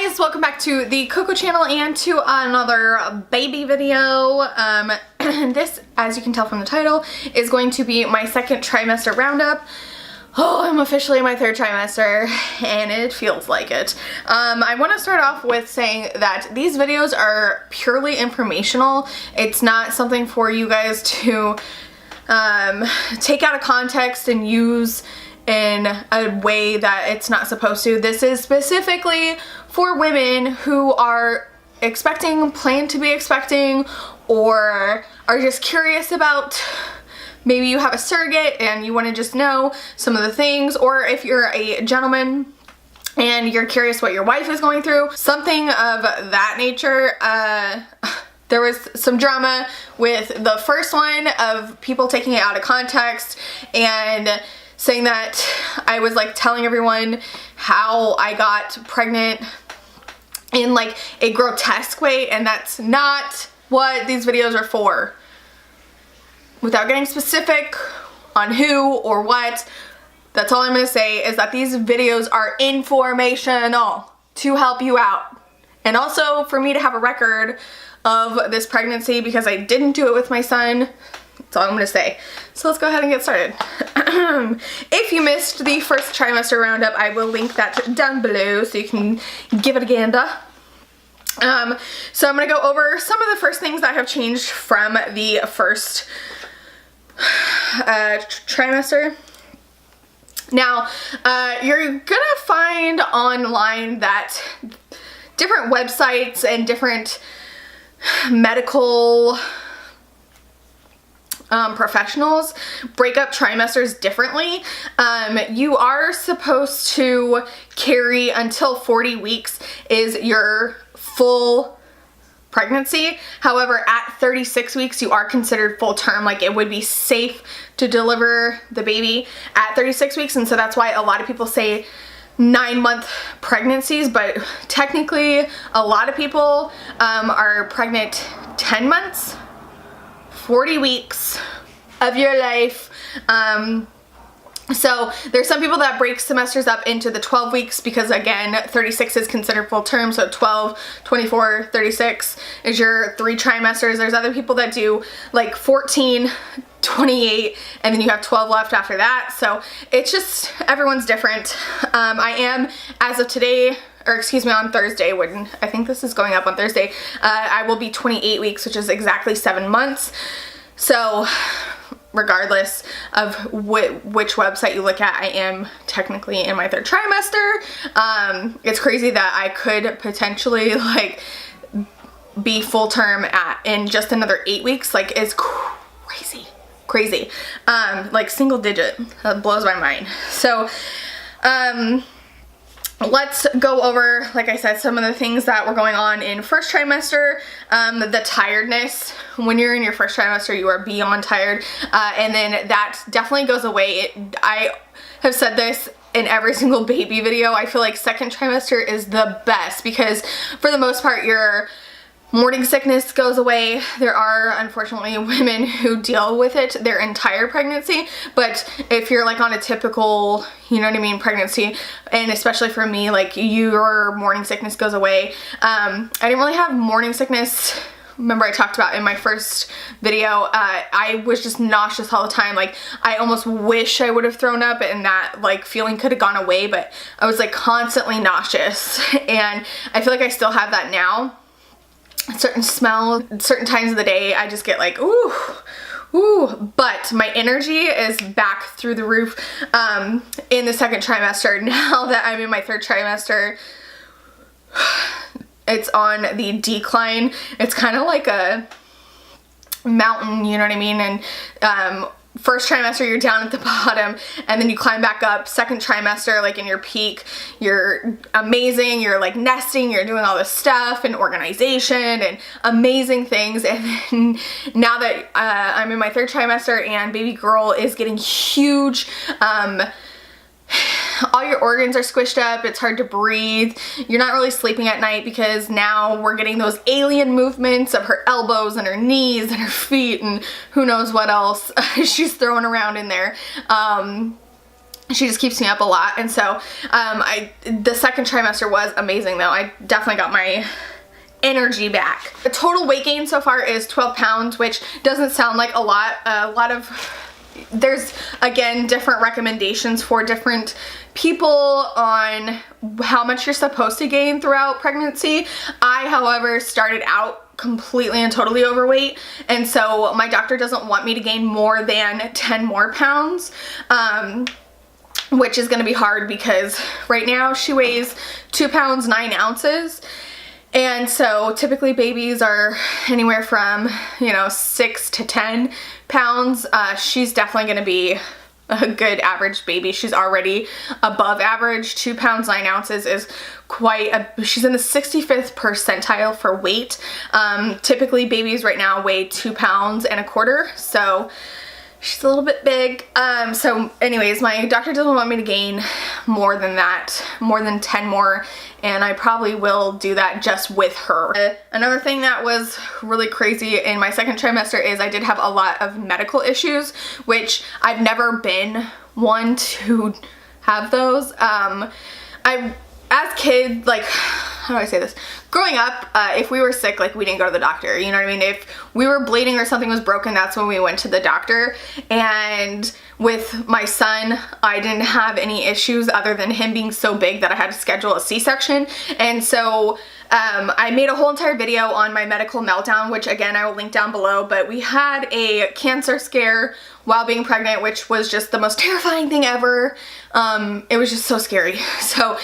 guys, welcome back to the Cocco channel and to another baby video. This, as you can tell from the title, is going to be my second trimester roundup. Oh, I'm officially in my third trimester and it feels like it. I want to start off with saying that these videos are purely informational. It's not something for you guys to take out of context and use in a way that it's not supposed to. This is specifically for women who are expecting, plan to be expecting, or are just curious about, maybe you have a surrogate and you want to just know some of the things, or if you're a gentleman and you're curious what your wife is going through, something of that nature. There was some drama with the first one of people taking it out of context and saying that I was like telling everyone how I got pregnant in like a grotesque way, and that's not what these videos are for. Without getting specific on who or what, that's all I'm going to say is that these videos are informational to help you out. And also for me to have a record of this pregnancy because I didn't do it with my son. That's all I'm going to say. So let's go ahead and get started. If you missed the first trimester roundup, I will link that down below so you can give it a gander. So I'm going to go over some of the first things that have changed from the first trimester. Now, you're going to find online that different websites and different medical professionals break up trimesters differently. You are supposed to carry until 40 weeks is your full pregnancy. However, at 36 weeks, you are considered full term. Like, it would be safe to deliver the baby at 36 weeks. And so that's why a lot of people say 9-month pregnancies, but technically a lot of people are pregnant 10 months. 40 weeks of your life. So there's some people that break semesters up into the 12 weeks because, again, 36 is considered full term, so 12, 24, 36 is your 3 trimesters. There's other people that do like 14, 28, and then you have 12 left after that. So it's just, everyone's different. I am, as of today, or excuse me, on Thursday, when I think this is going up on Thursday, I will be 28 weeks, which is exactly 7 months. So regardless of which website you look at, I am technically in my third trimester. It's crazy that I could potentially like be full term in just another 8 weeks. Like, it's crazy. Like single digit. That blows my mind. So let's go over, like I said, some of the things that were going on in first trimester. The tiredness. When you're in your first trimester, you are beyond tired. And then that definitely goes away. I have said this in every single baby video. I feel like second trimester is the best because for the most part, your morning sickness goes away. There are, unfortunately, women who deal with it their entire pregnancy, but if you're like on a typical, you know what I mean, pregnancy, and especially for me, like, your morning sickness goes away. I didn't really have morning sickness. Remember, I talked about in my first video, I was just nauseous all the time. Like, I almost wish I would have thrown up and that like feeling could have gone away, but I was like constantly nauseous, and I feel like I still have that now. Certain smell, certain times of the day, I just get like, ooh, but my energy is back through the roof in the second trimester. Now that I'm in my third trimester, it's on the decline. It's kind of like a mountain, you know what I mean? And first trimester, you're down at the bottom, and then you climb back up. Second trimester, like in your peak, you're amazing, you're like nesting, you're doing all this stuff and organization and amazing things. And then now that I'm in my third trimester and baby girl is getting huge, all your organs are squished up, it's hard to breathe, you're not really sleeping at night because now we're getting those alien movements of her elbows and her knees and her feet and who knows what else she's throwing around in there. she just keeps me up a lot. And so the second trimester was amazing though. I definitely got my energy back. The total weight gain so far is 12 pounds, which doesn't sound like a lot. There's again different recommendations for different people on how much you're supposed to gain throughout pregnancy. I, however, started out completely and totally overweight, and so my doctor doesn't want me to gain more than 10 more pounds, which is going to be hard because right now she weighs 2 pounds 9 ounces. And so typically babies are anywhere from, you know, 6 to 10 pounds. She's definitely going to be a good average baby. She's already above average. 2 pounds 9 ounces is she's in the 65th percentile for weight. Typically babies right now weigh 2 pounds and a quarter. So she's a little bit big. So anyways, my doctor doesn't want me to gain more than that, more than 10 more, and I probably will do that just with her. Another thing that was really crazy in my second trimester is I did have a lot of medical issues, which I've never been one to have those. As kids, like, how do I say this? Growing up, if we were sick, like, we didn't go to the doctor, you know what I mean? If we were bleeding or something was broken, that's when we went to the doctor. And with my son, I didn't have any issues other than him being so big that I had to schedule a C-section. And so I made a whole entire video on my medical meltdown, which again, I will link down below, but we had a cancer scare while being pregnant, which was just the most terrifying thing ever. It was just so scary. So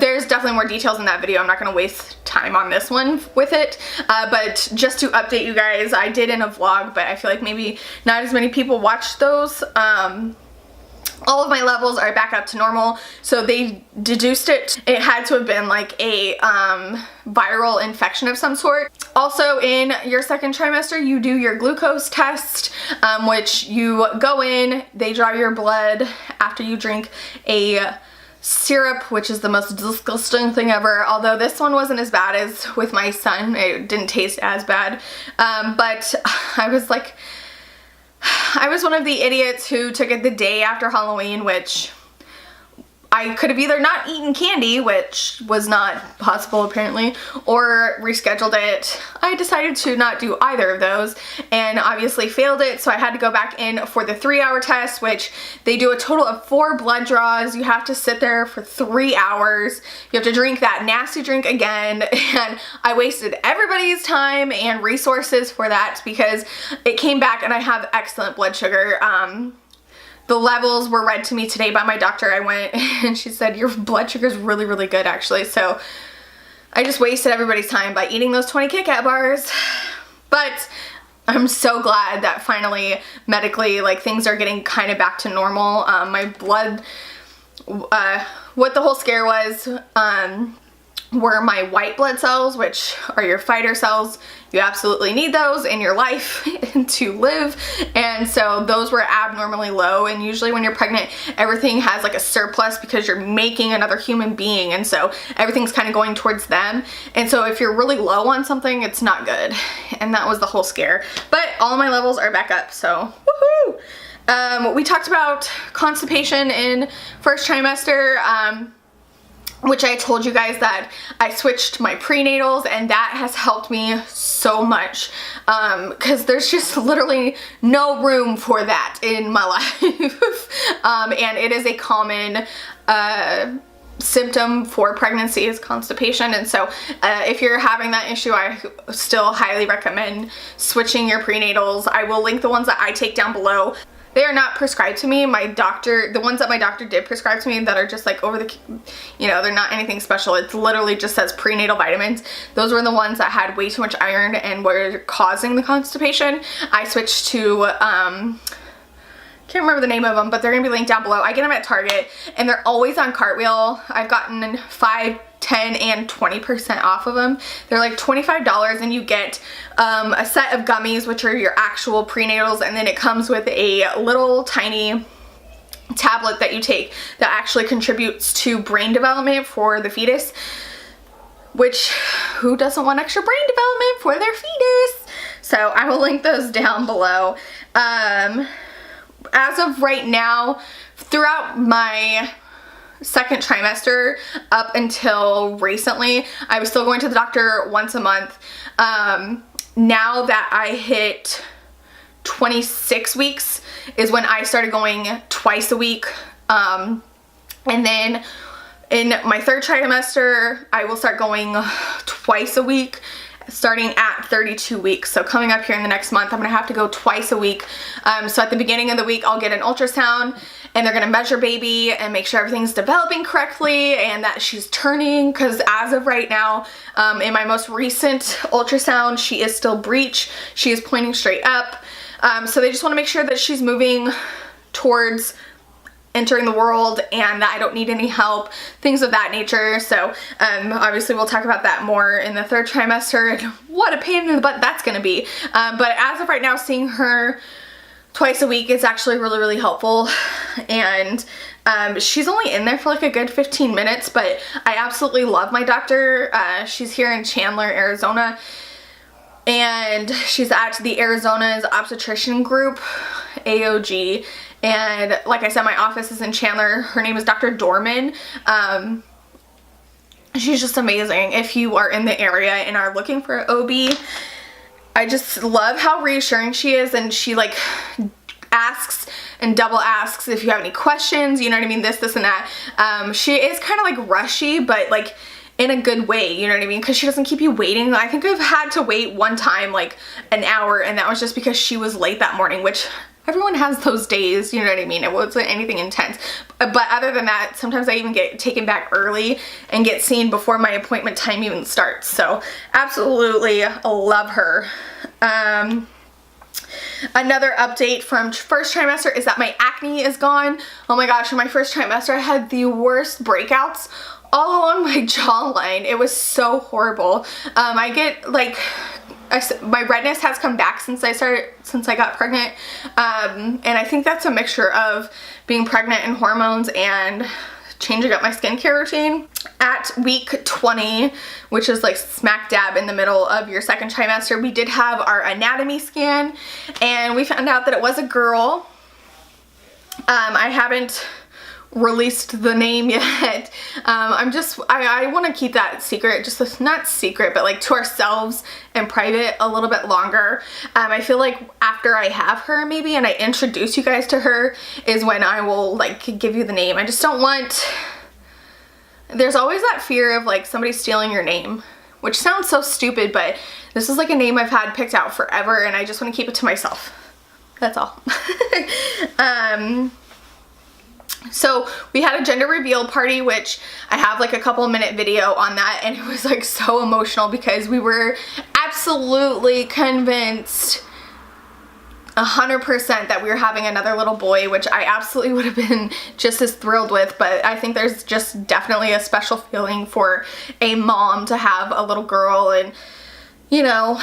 there's definitely more details in that video. I'm not going to waste time on this one with it, but just to update you guys, I did in a vlog, but I feel like maybe not as many people watched those. All of my levels are back up to normal, so they deduced it. It had to have been like a viral infection of some sort. Also, in your second trimester, you do your glucose test, which you go in, they draw your blood after you drink a syrup, which is the most disgusting thing ever. Although this one wasn't as bad as with my son. It didn't taste as bad, but I was one of the idiots who took it the day after Halloween, which I could have either not eaten candy, which was not possible apparently, or rescheduled it. I decided to not do either of those and obviously failed it, so I had to go back in for the 3-hour test, which they do a total of 4 blood draws. You have to sit there for 3 hours. You have to drink that nasty drink again, and I wasted everybody's time and resources for that because it came back and I have excellent blood sugar. The levels were read to me today by my doctor. I went and she said, your blood sugar is really, really good actually. So I just wasted everybody's time by eating those 20 Kit Kat bars. But I'm so glad that finally medically, like, things are getting kind of back to normal. My blood, what the whole scare was, were my white blood cells, which are your fighter cells. You absolutely need those in your life to live, and so those were abnormally low. And usually when you're pregnant, everything has like a surplus because you're making another human being, and so everything's kind of going towards them. And so if you're really low on something, it's not good, and that was the whole scare. But all of my levels are back up, so woohoo! We talked about constipation in first trimester, which I told you guys that I switched my prenatals, and that has helped me so much because there's just literally no room for that in my life. And it is a common symptom for pregnancy is constipation, and so if you're having that issue, I still highly recommend switching your prenatals. I will link the ones that I take down below. They are not prescribed to me. My doctor, the ones that my doctor did prescribe to me that are just like over the, you know, they're not anything special. It literally just says prenatal vitamins. Those were the ones that had way too much iron and were causing the constipation. I switched to, can't remember the name of them, but they're gonna be linked down below. I get them at Target and they're always on Cartwheel. I've gotten 5, 10, and 20% off of them. They're like $25, and you get a set of gummies, which are your actual prenatals, and then it comes with a little tiny tablet that you take that actually contributes to brain development for the fetus, which who doesn't want extra brain development for their fetus? So I will link those down below. As of right now, throughout my second trimester up until recently, I was still going to the doctor once a month. Now that I hit 26 weeks is when I started going twice a week. And then in my third trimester, I will start going twice a week, starting at 32 weeks. So coming up here in the next month, I'm gonna have to go twice a week. So at the beginning of the week, I'll get an ultrasound, and they're gonna measure baby and make sure everything's developing correctly and that she's turning, because as of right now, in my most recent ultrasound, she is still breech. She is pointing straight up. So they just wanna make sure that she's moving towards entering the world and that I don't need any help, things of that nature. So obviously we'll talk about that more in the third trimester and what a pain in the butt that's gonna be. But as of right now, seeing her twice a week is actually really, really helpful. And she's only in there for like a good 15 minutes, but I absolutely love my doctor. She's here in Chandler, Arizona, and she's at the Arizona's obstetrician group, AOG. And like I said, my office is in Chandler. Her name is Dr. Dorman. She's just amazing. If you are in the area and are looking for an OB, I just love how reassuring she is, and she like asks and double asks if you have any questions, you know what I mean, this and that. She is kind of like rushy, but like in a good way, you know what I mean, because she doesn't keep you waiting. I think I've had to wait one time like an hour, and that was just because she was late that morning, which everyone has those days, you know what I mean. It wasn't anything intense. But other than that, sometimes I even get taken back early and get seen before my appointment time even starts. So absolutely love her. Another update from first trimester is that my acne is gone. Oh my gosh, in my first trimester I had the worst breakouts all along my jawline. It was so horrible. I get like, my redness has come back since I got pregnant, and I think that's a mixture of being pregnant and hormones and changing up my skincare routine. At week 20, which is like smack dab in the middle of your second trimester, we did have our anatomy scan, and we found out that it was a girl. I haven't released the name yet. I want to keep that secret, just not secret, but like to ourselves and private a little bit longer. I feel like after I have her maybe and I introduce you guys to her is when I will like give you the name. I just don't want, there's always that fear of like somebody stealing your name, which sounds so stupid, but this is like a name I've had picked out forever, and I just want to keep it to myself. That's all. So we had a gender reveal party, which I have like a couple minute video on that, and it was like so emotional because we were absolutely convinced 100% that we were having another little boy, which I absolutely would have been just as thrilled with. But I think there's just definitely a special feeling for a mom to have a little girl, and you know,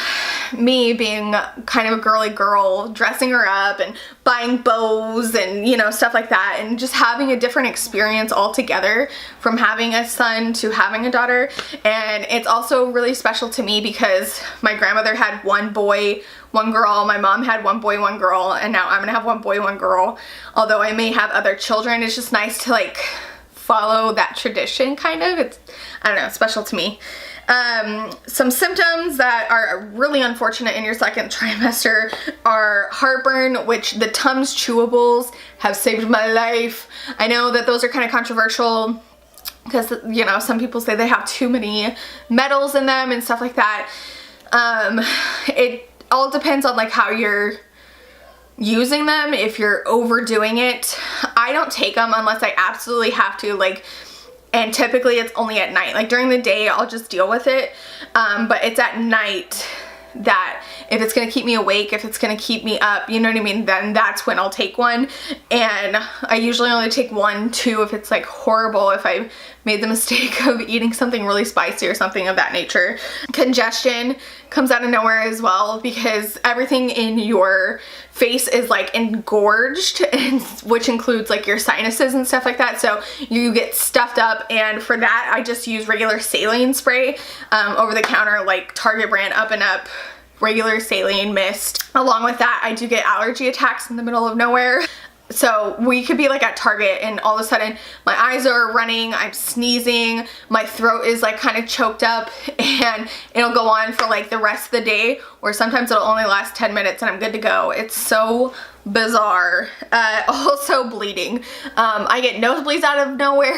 me being kind of a girly girl, dressing her up and buying bows and, you know, stuff like that, and just having a different experience altogether from having a son to having a daughter. And it's also really special to me because my grandmother had one boy, one girl, my mom had one boy, one girl, and now I'm gonna have one boy, one girl. Although I may have other children, it's just nice to like follow that tradition kind of. It's, I don't know, special to me. Some symptoms that are really unfortunate in your second trimester are heartburn, which the Tums chewables have saved my life. I know that those are kind of controversial because, you know, some people say they have too many metals in them and stuff like that. It all depends on like how you're using them. If you're overdoing it, I don't take them unless I absolutely have to, like, and typically it's only at night. Like during the day I'll just deal with it, but it's at night that if it's gonna keep me awake, if it's gonna keep me up, you know what I mean, then that's when I'll take one. And I usually only take 1, 2 if it's like horrible, if I made the mistake of eating something really spicy or something of that nature. Congestion comes out of nowhere as well because everything in your face is like engorged, and which includes like your sinuses and stuff like that, so you get stuffed up. And for that I just use regular saline spray, over the counter, like Target brand Up and Up regular saline mist. Along with that, I do get allergy attacks in the middle of nowhere. So we could be like at Target and all of a sudden my eyes are running, I'm sneezing, my throat is like kind of choked up, and it'll go on for like the rest of the day, or sometimes it'll only last 10 minutes and I'm good to go. It's so bizarre. Also bleeding. I get nosebleeds out of nowhere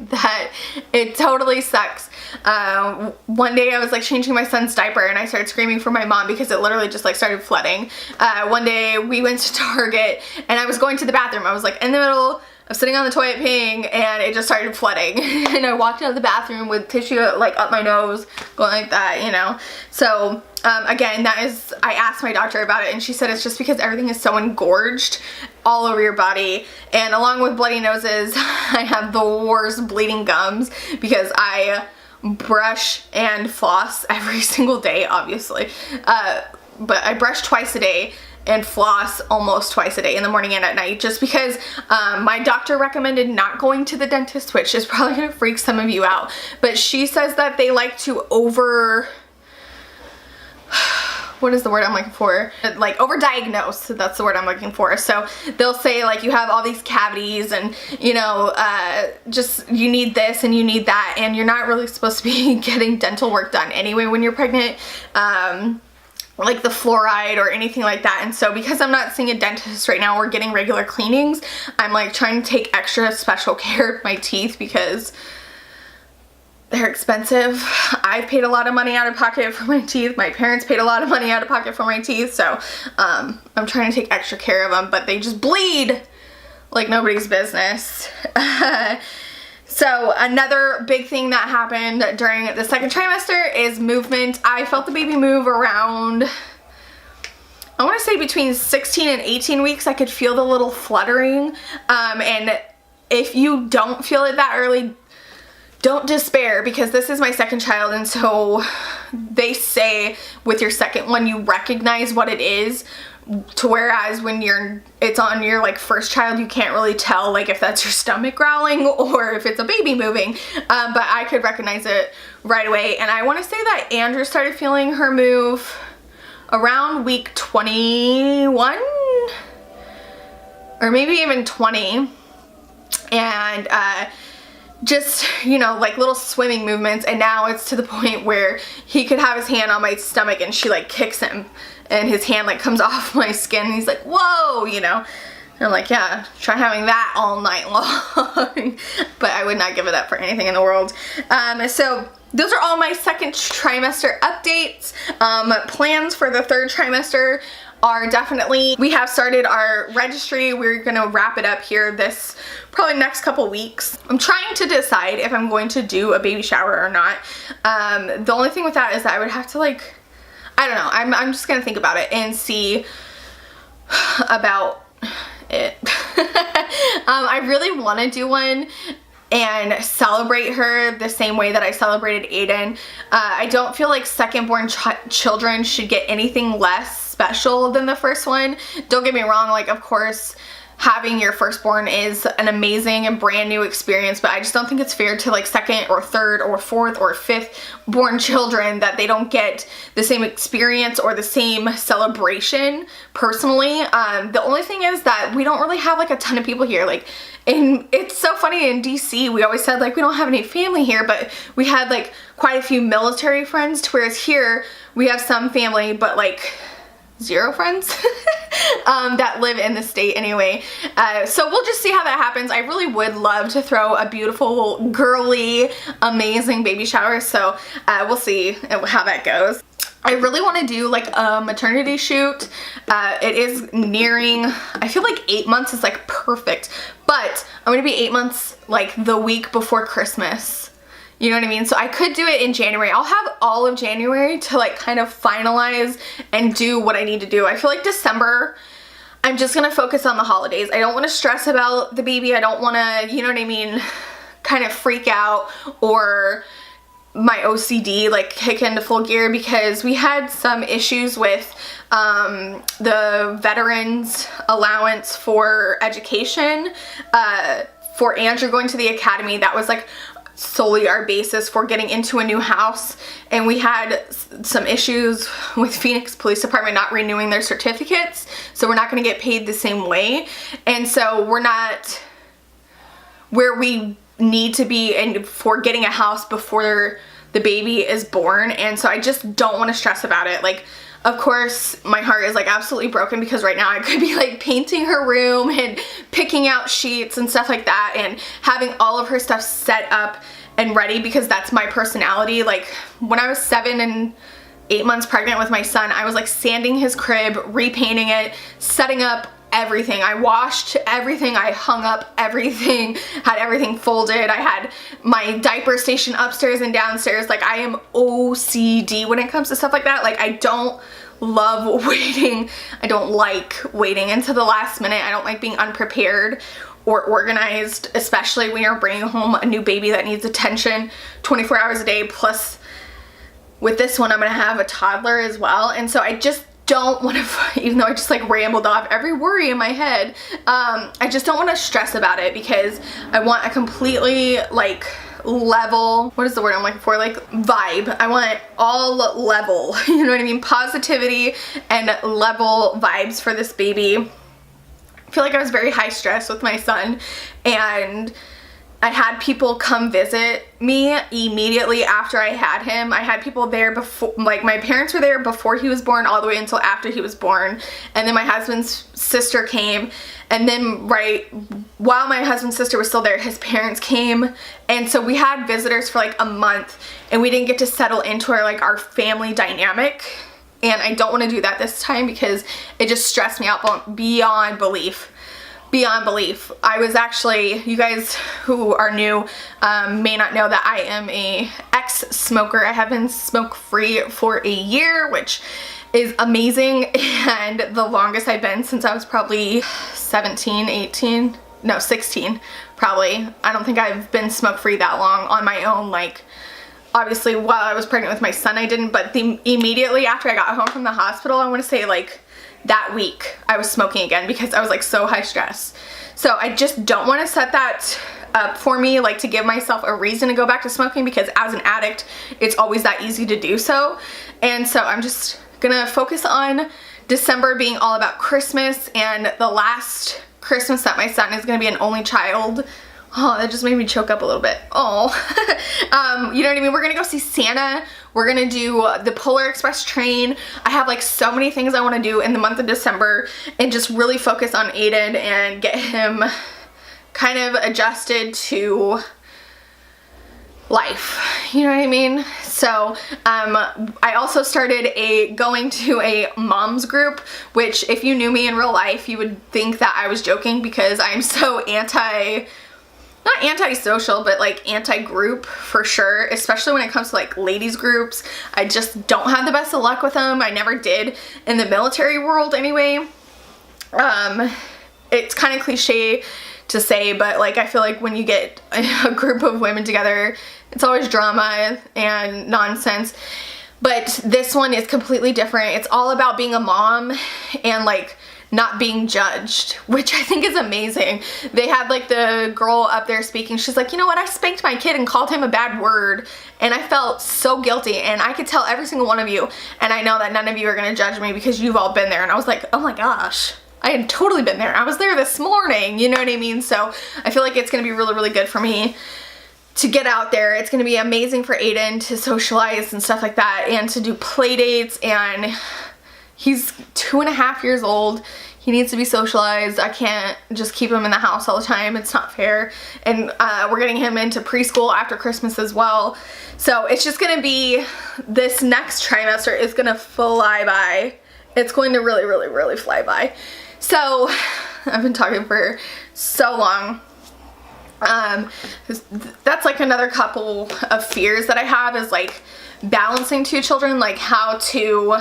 that it totally sucks. One day I was like changing my son's diaper and I started screaming for my mom because it literally just like started flooding. One day we went to Target and I was going to the bathroom. I was like in the middle of sitting on the toilet peeing and it just started flooding. And I walked out of the bathroom with tissue like up my nose, going like that, you know. So again, that is, I asked my doctor about it and she said it's just because everything is so engorged all over your body, and along with bloody noses, I have the worst bleeding gums because I brush and floss every single day, obviously. But I brush twice a day and floss almost twice a day, in the morning and at night, just because my doctor recommended not going to the dentist, which is probably gonna freak some of you out. But she says that they like to what is the word I'm looking for? Like overdiagnose, that's the word I'm looking for. So they'll say like you have all these cavities and you know, just you need this and you need that, and you're not really supposed to be getting dental work done anyway when you're pregnant. Like the fluoride or anything like that. And so because I'm not seeing a dentist right now or getting regular cleanings, I'm like trying to take extra special care of my teeth because they're expensive. I've paid a lot of money out of pocket for my teeth. My parents paid a lot of money out of pocket for my teeth. So I'm trying to take extra care of them, but they just bleed like nobody's business. So another big thing that happened during the second trimester is movement. I felt the baby move around, I want to say between 16 and 18 weeks. I could feel the little fluttering. And if you don't feel it that early, don't despair, because this is my second child, and so they say with your second one you recognize what it is, to whereas when it's on your like first child, you can't really tell like if that's your stomach growling or if it's a baby moving. But I could recognize it right away, and I want to say that Andrew started feeling her move around week 21 or maybe even 20, and just, you know, like little swimming movements. And now it's to the point where he could have his hand on my stomach and she like kicks him and his hand like comes off my skin and he's like, whoa, you know. And I'm like, yeah, try having that all night long. But I would not give it up for anything in the world. So those are all my second trimester updates. Plans for the third trimester are definitely, we have started our registry. We're gonna wrap it up here this probably next couple weeks. I'm trying to decide if I'm going to do a baby shower or not. The only thing with that is that I would have to like, I don't know, I'm just gonna think about it and see about it. I really want to do one and celebrate her the same way that I celebrated Aidan. I don't feel like second born children should get anything less special than the first one. Don't get me wrong, like of course having your firstborn is an amazing and brand new experience, but I just don't think it's fair to like second or third or fourth or fifth born children that they don't get the same experience or the same celebration personally. The only thing is that we don't really have like a ton of people here. Like, and it's so funny, in DC we always said like we don't have any family here, but we had like quite a few military friends, to whereas here we have some family but like zero friends that live in the state anyway. So we'll just see how that happens. I really would love to throw a beautiful, girly, amazing baby shower, so we'll see how that goes. I really want to do like a maternity shoot. It is nearing, I feel like 8 months is like perfect, but I'm gonna be 8 months like the week before Christmas. You know what I mean? So I could do it in January. I'll have all of January to like kind of finalize and do what I need to do. I feel like December, I'm just gonna focus on the holidays. I don't want to stress about the baby. I don't want to, you know what I mean, kind of freak out or my OCD like kick into full gear, because we had some issues with the veterans allowance for education for Andrew going to the academy. That was like solely our basis for getting into a new house, and we had some issues with Phoenix Police Department not renewing their certificates, so we're not going to get paid the same way, and so we're not where we need to be and for getting a house before the baby is born. And so I just don't want to stress about it. Like, of course my heart is like absolutely broken because right now I could be like painting her room and picking out sheets and stuff like that and having all of her stuff set up and ready, because that's my personality. Like, when I was 7 and 8 months pregnant with my son, I was like sanding his crib, repainting it, setting up everything. I washed everything, I hung up everything, had everything folded. I had my diaper station upstairs and downstairs. Like, I am OCD when it comes to stuff like that. Like, I don't love waiting. I don't like waiting until the last minute. I don't like being unprepared or organized, especially when you're bringing home a new baby that needs attention 24 hours a day. Plus, with this one, I'm gonna have a toddler as well. And so I just don't want to, even though I just like rambled off every worry in my head, I just don't want to stress about it, because I want a completely like level, what is the word I'm looking for, like vibe. I want it all level, you know what I mean? Positivity and level vibes for this baby. I feel like I was very high stress with my son, and I had people come visit me immediately after I had him. I had people there before, like my parents were there before he was born all the way until after he was born. And then my husband's sister came, and then right while my husband's sister was still there, his parents came. And so we had visitors for like a month, and we didn't get to settle into our family dynamic. And I don't want to do that this time because it just stressed me out beyond belief. Beyond belief. I was actually, you guys who are new may not know that I am a ex-smoker. I have been smoke-free for a year, which is amazing, and the longest I've been since I was probably 17, 18, no, 16 probably. I don't think I've been smoke-free that long on my own. Like, obviously while I was pregnant with my son I didn't, but immediately after I got home from the hospital, I want to say like that week I was smoking again because I was like so high stress. So I just don't want to set that up for me, like to give myself a reason to go back to smoking, because as an addict it's always that easy to do so. And so I'm just gonna focus on December being all about Christmas, and the last Christmas that my son is gonna be an only child. Oh, that just made me choke up a little bit. Oh, you know what I mean? We're gonna go see Santa. We're gonna do the Polar Express train. I have like so many things I wanna do in the month of December, and just really focus on Aidan and get him kind of adjusted to life. You know what I mean? So I also started going to a mom's group, which if you knew me in real life, you would think that I was joking, because I'm so not antisocial, but like anti-group for sure, especially when it comes to like ladies groups. I just don't have the best of luck with them. I never did in the military world anyway. It's kind of cliche to say, but like I feel like when you get a group of women together, it's always drama and nonsense. But this one is completely different. It's all about being a mom and like not being judged, which I think is amazing. They had like the girl up there speaking. She's like, you know what? I spanked my kid and called him a bad word, and I felt so guilty, and I could tell every single one of you, and I know that none of you are gonna judge me because you've all been there. And I was like, oh my gosh, I had totally been there. I was there this morning, you know what I mean? So I feel like it's gonna be really, really good for me to get out there. It's gonna be amazing for Aidan to socialize and stuff like that, and to do play dates. And he's 2.5 years old. He needs to be socialized. I can't just keep him in the house all the time. It's not fair. And we're getting him into preschool after Christmas as well. So it's just gonna be, this next trimester is gonna fly by. It's going to really, really, really fly by. So I've been talking for so long. That's like another couple of fears that I have, is like balancing 2 children, like how to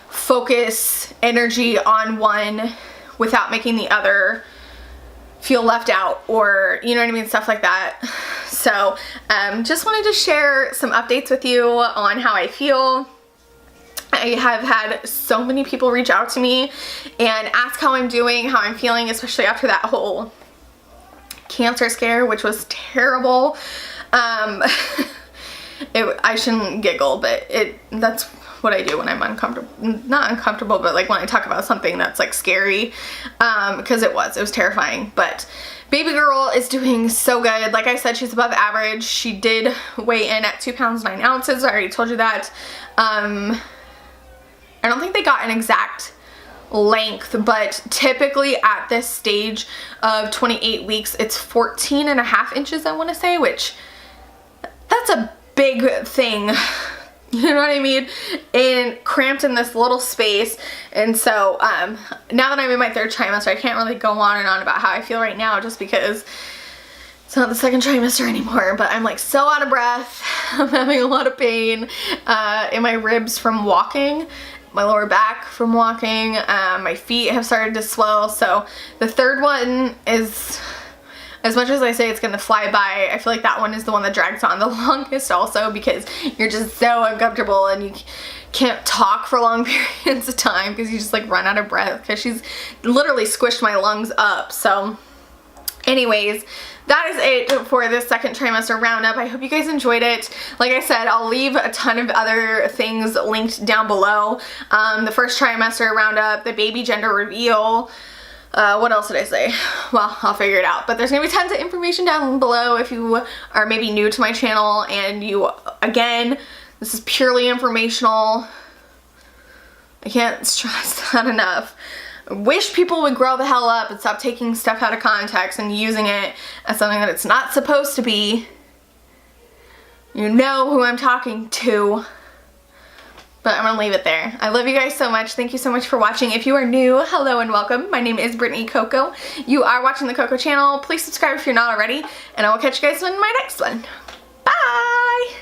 focus energy on one without making the other feel left out, or you know what I mean, stuff like that. So just wanted to share some updates with you on how I feel. I have had so many people reach out to me and ask how I'm doing, how I'm feeling, especially after that whole cancer scare, which was terrible. I shouldn't giggle, but that's what I do when I'm uncomfortable. Not uncomfortable, but like when I talk about something that's like scary, because it was terrifying. But baby girl is doing so good. Like I said, she's above average. She did weigh in at 2 pounds 9 ounces. I already told you that. I don't think they got an exact length, but typically at this stage of 28 weeks, it's 14.5 inches, I want to say, which that's a big thing. You know what I mean? And cramped in this little space. And so now that I'm in my 3rd trimester, I can't really go on and on about how I feel right now, just because it's not the 2nd trimester anymore. But I'm like so out of breath. I'm having a lot of pain in my ribs from walking, my lower back from walking. My feet have started to swell. So the 3rd one is, as much as I say it's gonna fly by, I feel like that one is the one that drags on the longest also, because you're just so uncomfortable and you can't talk for long periods of time because you just like run out of breath, because she's literally squished my lungs up. So anyways, that is it for this 2nd trimester roundup. I hope you guys enjoyed it. Like I said, I'll leave a ton of other things linked down below. The 1st trimester roundup, the baby gender reveal. What else did I say? Well, I'll figure it out. But there's going to be tons of information down below if you are maybe new to my channel and you, again, this is purely informational. I can't stress that enough. I wish people would grow the hell up and stop taking stuff out of context and using it as something that it's not supposed to be. You know who I'm talking to. But I'm gonna leave it there. I love you guys so much. Thank you so much for watching. If you are new, hello and welcome. My name is Brittany Cocco. You are watching the Cocco channel. Please subscribe if you're not already, and I will catch you guys in my next one. Bye!